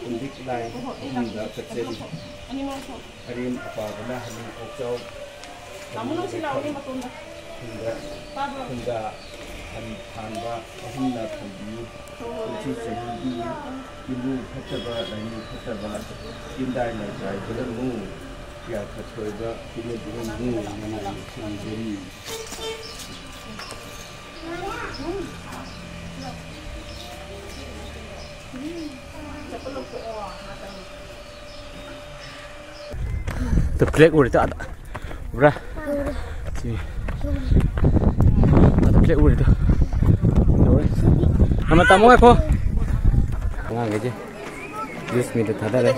Indik lai hingga kecil Arim apabila halim okjau hingga hanba ahimna thambiyu uchi sahidi imu phataba laini phataba indai na jai belamu ya khathoiba kilomu nana sangeri Terklek udah tak ada, udah, sini, terklek udah tu, nama tamu apa? Ngang aja, 10 minit ada deh.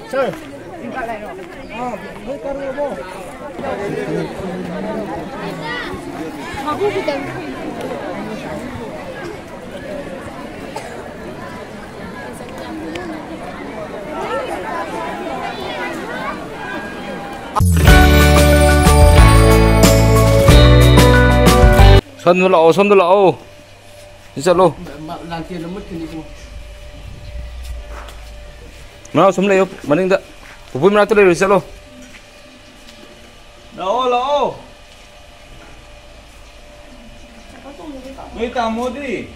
Sir, tinggal lagi. Bukan apa. Aku bukan. Son dulu lao. Bisa lo. Nanti lemut ini semua. Mana semula yuk, mana tak? Pupui mana tu lagi bisa lo. Lao. Kita mau di.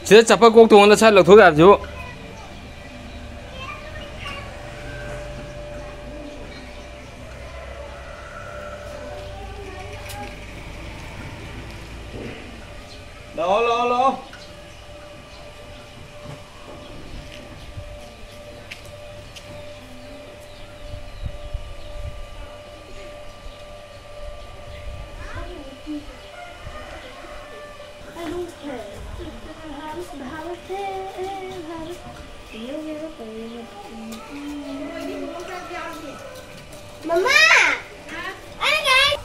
Saya cepat kau tuang dah saya lakukan aja. Lao. Mama, ada guys.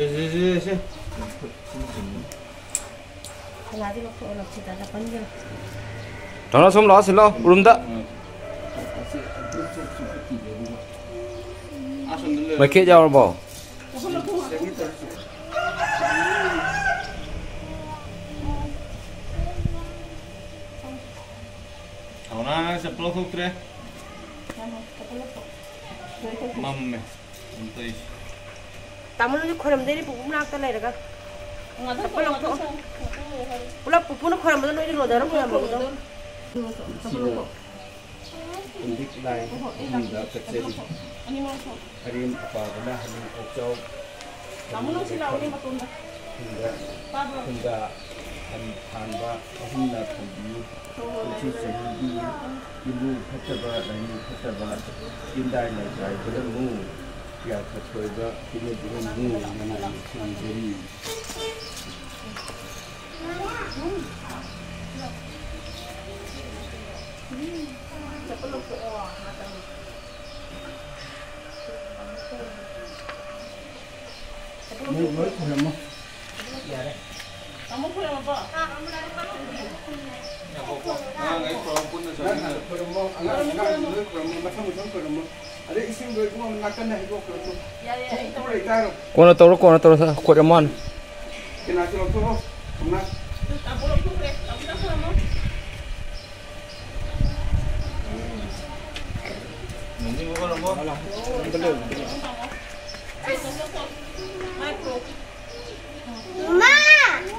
Si. Lagi lo kalau kita ada panjang. Jangan semula sih lo, belum tak? Macam jauh apa? Awalnya sepuluh kukre. Mamme, untuk is. Tamu lu kolam dari buku nak terlai dah kan? Sepuluh tu. Ulah buku nak kolam tu ni lo darah kolam tu. Indik lai hingga kecil Arim apabila halim okjau hingga hanba ahimna thambiyu uchi sahidi imu phataba laini phataba indai na jai belamu ya khathoiba kilomu nana sangeri Kamu pulang apa? Kau nak tahu sah kuat aman.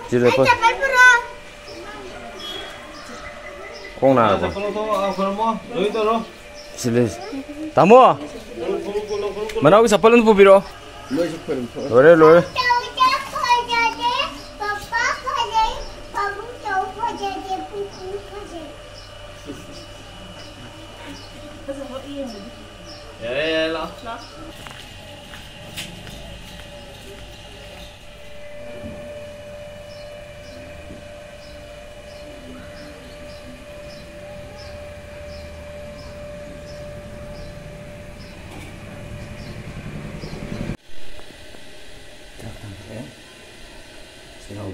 Jadi apa? Kau nak apa? Sini. Tamu? Mana aku sapalan tu biro? Lore. Ya lah.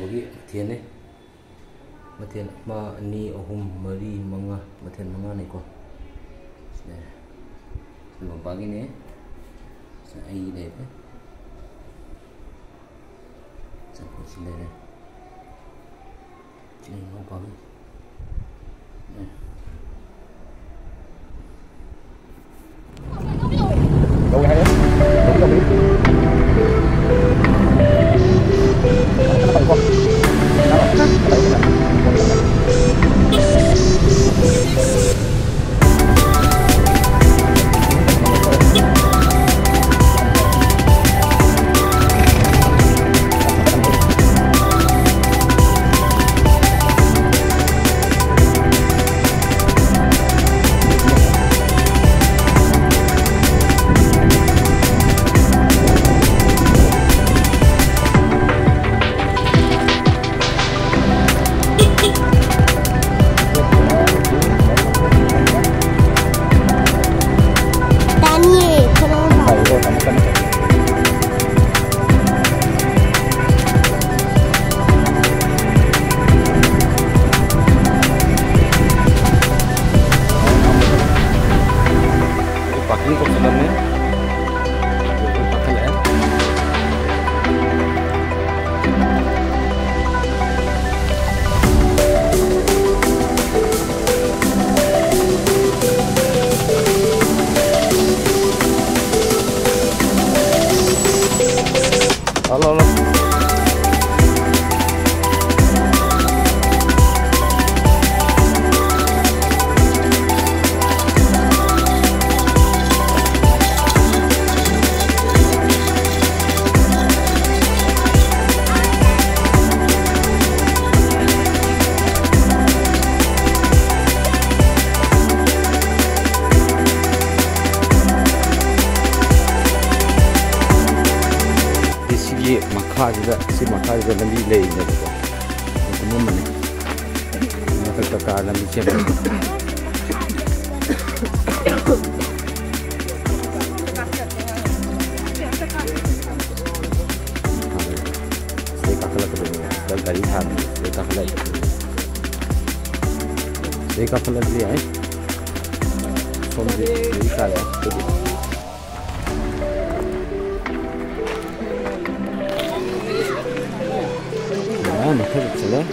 bagi mathian ni. Mathian ma ni ohum mari manga mathian manga ni ko. Nah. Sebelum pagi ni ai đây đấy chẳng có gì đây chỉ không có đâu hay đấy đâu đi Halo. Si makha juga lambi lei ne ko kuma mane na ka lambi che sai ka kala ko da gari than sai ka kala di ai som di ka la Maka salah.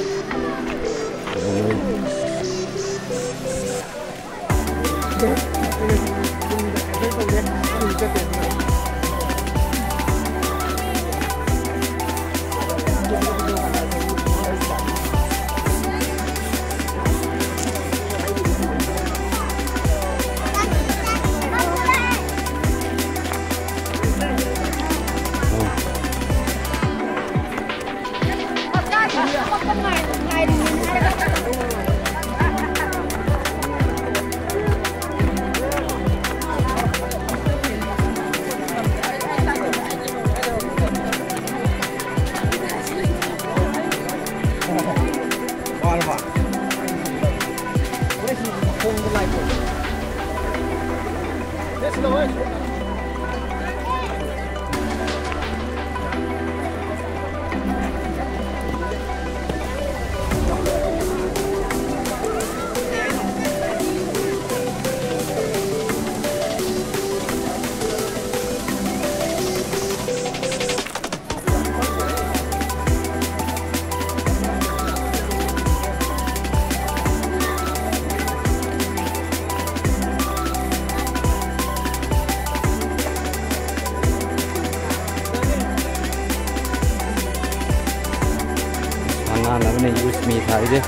Use me thai deh,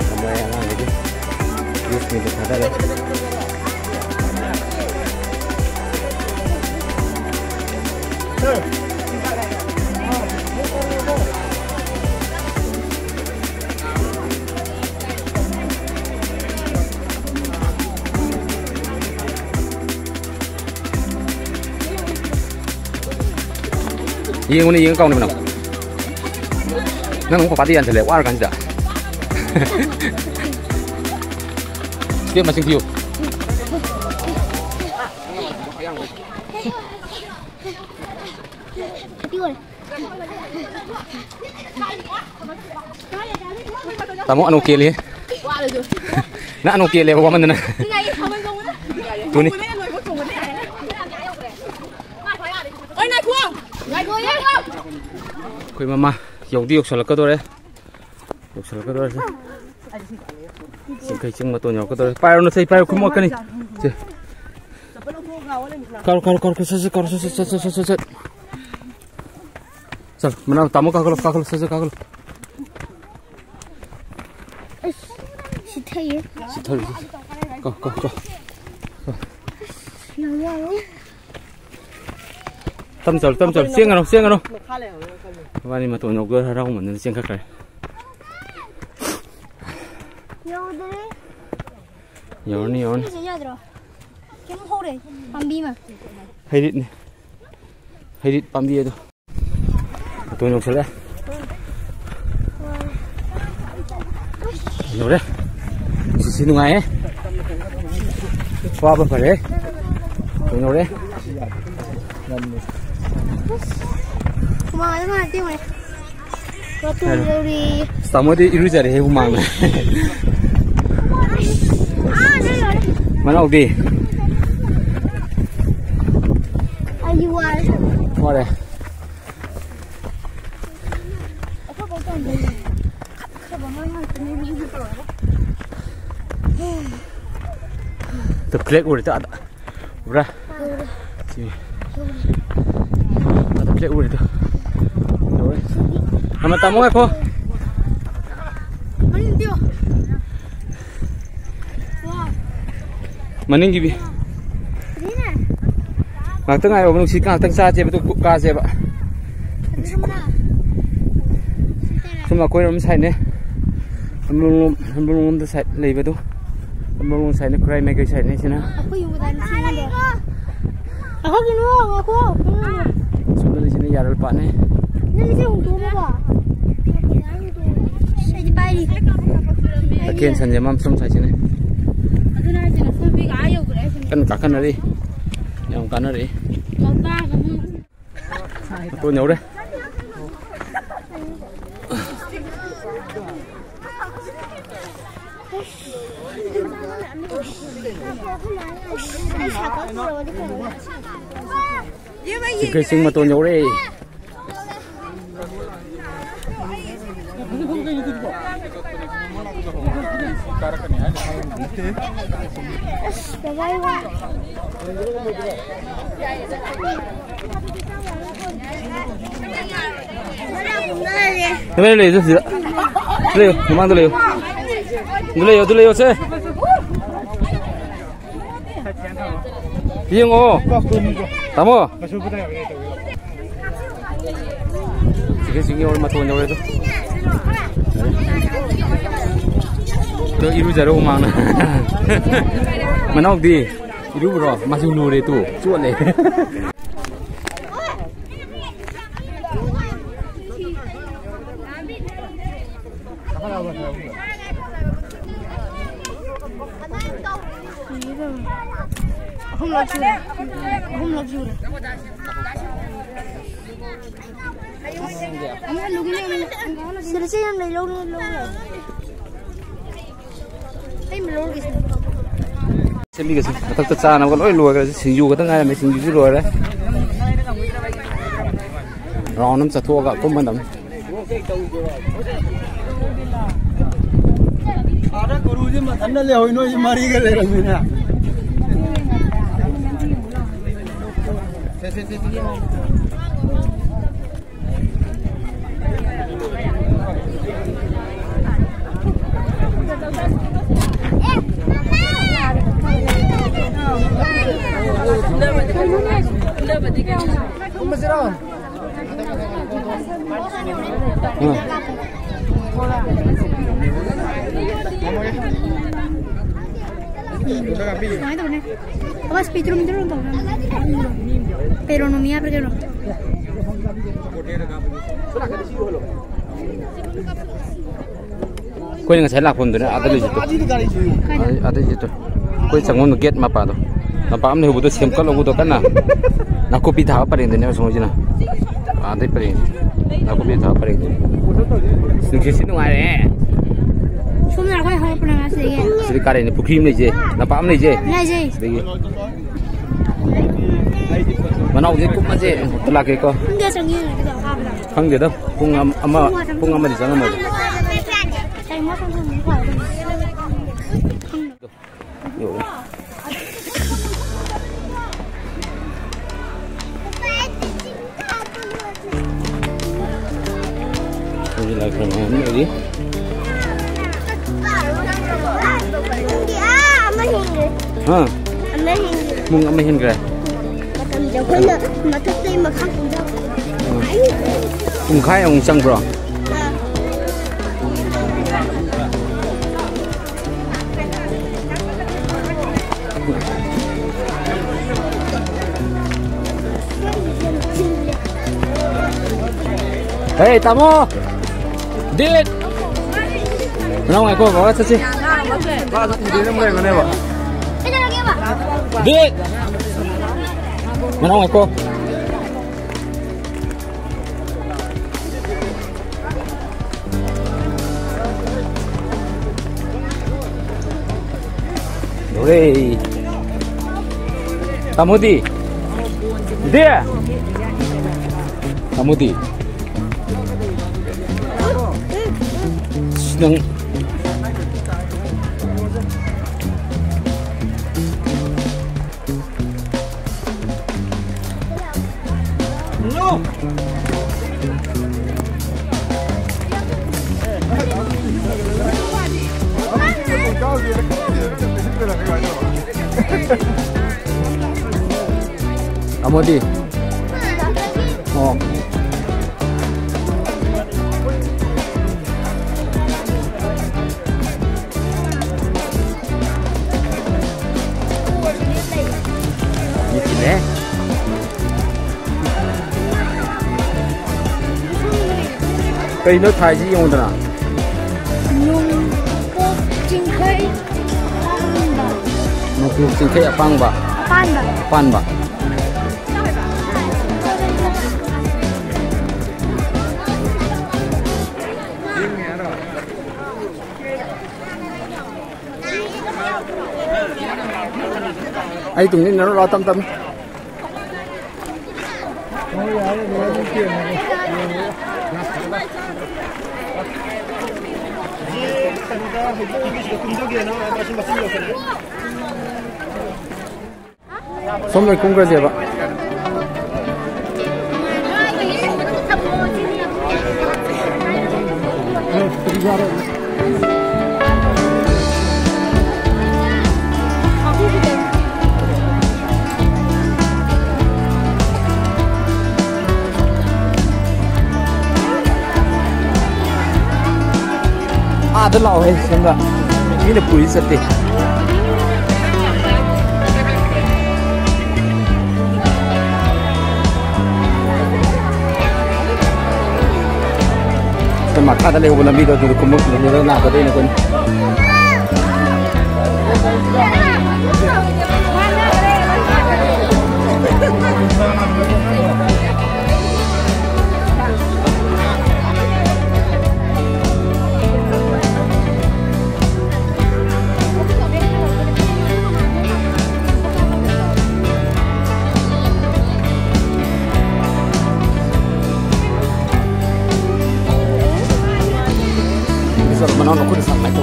kamu yang mana deh? Use me deh ada deh. Ini kau ni mana? Nang ko pati yan sila war kan sila. Sige masing view. Tamu anu kili. Na anu kili ko man na. Tu ni. Koi mama yauti yoksalakadore yoksalakadore singkai ching mato nyok kadore pairo na sai pairo kumo kani se kar se sal mana tamu kakalo se kakalo sithai ko tâm chol siang ano wani ma to nyok go ra man ni siang kakare yon Haidit pambi itu to nyok sala Nore sisi nungai wa ba pare to nore Sama di iru jari humang. Mana ubi? Ayuan. Mana? Terklek udah tak ada. Udah. Terklek udah tu. Nama tamu aku. Maning gibi. Mak tengah orang si kang teng saja betul buka saja pak. Cuma kau orang saya ni, belum saya lagi betul. Belum saya ni kurai mereka saya ni cina. Aku gini aku. Sudah di sini jalan pak ni. Ini sih untuk apa? Saya dibalik. Akhirnya saja mamsum saya sini. Kan kakak nari, yang kanan nari. Aku nyau deh. Cái sinh mà tôi nhổ đây. Cái này lấy gì đó? Lấy, mang tôi lấy. Tôi lấy xe. Iya ngo, tamu. Sini orang matuan jauh itu. Tuh iru jauh mana? Mana di? Iru bro, masih nur itu, cuat leh. Hum lagi. Selesai yang lalu. Semi ke sih, tetap sana kan, oi luar ke sini juga tengah ada sini juga luar deh. Ronam satu agak kumandam. Ada guru je mah, anda leh hoino je mari ke leh ramina. Pero no mía porque no. Kau yang saya lakukan tu, ada di situ. Ada di situ. Kau jangan get mapa tu. Mapa am ni hubu tu sempal hubu tu kan na. Nak kopi dah apa ini ni semua je na. Ada apa ini? Nak kopi dah apa ini? Sini ada. Semua nak kau pernah ngasih ya? Sini kari ni bukrim ni je. Napa am ni je? Ni je. Bagi. Manau je kum aje telak ke ko. Enggak sangi kita apa? Khang de da pung ama di sana ma. Saya mau sama muka. Yo. Ini lagi mana ni? Hah? Mung ama hin kira. Khai ông sang bro. Hey, Tamo. Dit. Nào ngày cô có sao chứ? Ba nó đi nó mày này bảo. Dit. Nào ngày cô. Hey, Tamudi, dia, Tamudi, senang. No. Tamudi. Oh. Ini. Cây nước Thái gì dùng nào? Nhung cốt chinh khơi. Nukuk singkai apang ba? Pan ba. Ai tụi nó lo tâm tâm. 선물 공개해 봐. 아들 나와 해 생각. 이게 불이 있었대. Mà khá là bulan video tu kumuk ni nak tadi ni pun. Menonton aku di sana itu.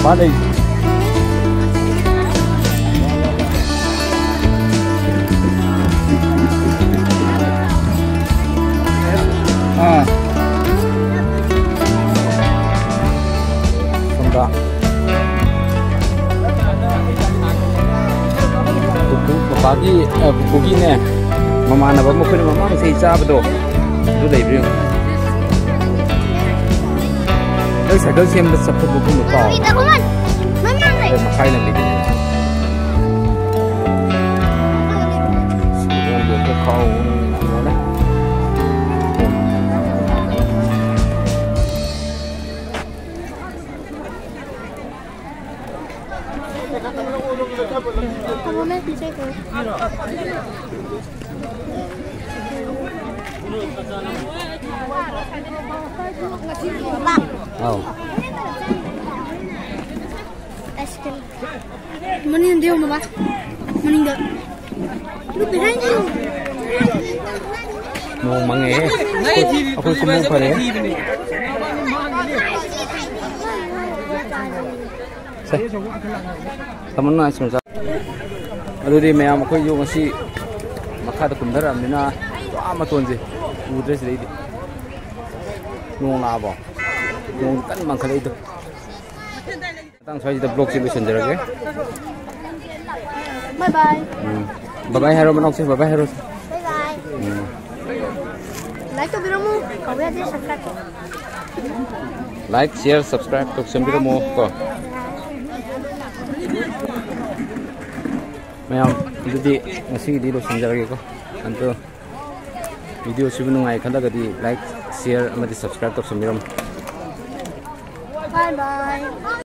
Apa ni? Senda. Pagi, pagi ni, mama nak bawa mungkin mama mesti cakap betul. Itu dah ibu. Đây sẽ đơn xem được sập phục vụ một cỏ. Đây mà khai là mình được cái kho đấy. Oh. Mana yang dia mau Meninggal. Lu behind you. Mau mange. Aku semua pare. Teman na sungsa. Aduh di mayam aku yung masih makada kumdara mina amat tonje. Udres lagi. Nung apa? Nung kan mangkali itu. Tang saya itu blog sih senjara ke. Bye bye. Bye bye hero manok sih bye bye hero. Bye bye. Like to video mo. Kau ya dia subscribe. Like, share, subscribe to sembiro mo ko. Mayam jadi masih di lo senjara ke ko. Anto video sih nungai kanda gadi like, share, amati subscribe to sembiro. Bye bye.